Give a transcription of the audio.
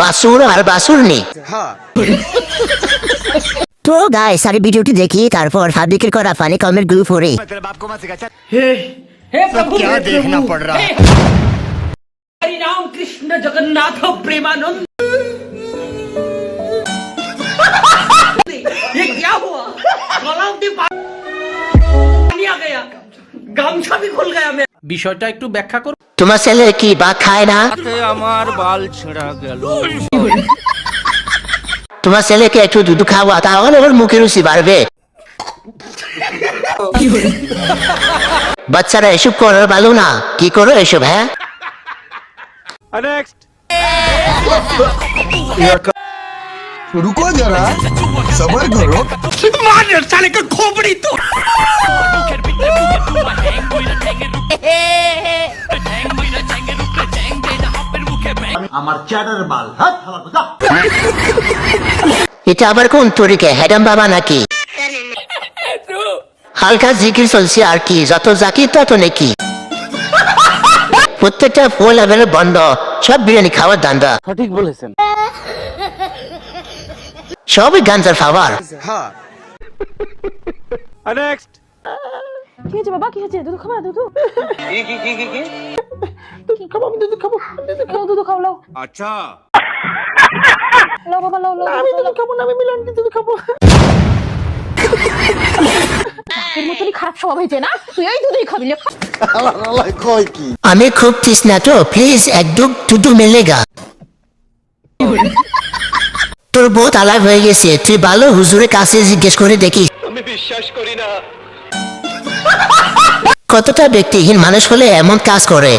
বাসুর আর বাসুর নেই। তো গাইস আগে ভিডিওটি দেখি তারপর ফাব্রিকের করা ফানি কমেন্ট গ্রুপ পড়ি। हे प्रभु क्या देखना पड़ रहा है। हरि राम कृष्ण जगन्नाथ प्रेमानंद। ये क्या हुआ? गलाव में पानी आ गया, गामछा भी खुल गया। मैं বিষয়টা একটু ব্যাখ্যা করো। তোমার ছেলে কি ভাত খায় না? আমার বাল ছেঁড়া গেল। তোমার ছেলেকে একটু দুধ খাওয়া, তাহলে ওর মুখে রুচি বাড়বে। বাচ্চারা এসব করার ভালো না, কি করো এসব? হ্যাঁ रुको जरा सबर करो। साले का खोपड़ी तो আমার চ্যাটার বাল হাত হালা কথা। এটা আবার কোন তরিকে? হেডাম বাবা নাকি? হালকা জিকির চলছে আর কি, যত জাকির তত নাকি। প্রত্যেকটা ফুল লেভেলের বন্ধ, সব বিরিয়ানি খাওয়ার দান্দা। সঠিক বলেছেন। সবই গাঞ্জার খাবার। নেক্সট। কি হয়েছে বাবা, কি হয়েছে? দুধ খাবা? দুধ কি খাবো? আমি দুধ খাবো। দুধ খাও, লাও। আচ্ছা লাও বাবা, লাও লাও। আমি দুধ খাবো না, আমি মিলন দুধ খাবো। এর মতনই খারাপ স্বভাব হয়েছে না? তুই এই দুধই খাবি না। আমি খুব তৃষ্ণা তো, প্লিজ এক দুধ মিলেগা। তোর বহুত আলাপ হয়ে গেছে, তুই ভালো হুজুরের কাছে জিজ্ঞেস করে দেখি। আমি বিশ্বাস করি না। কতটা ব্যক্তিহীন মানুষ হলে এমন কাজ করে।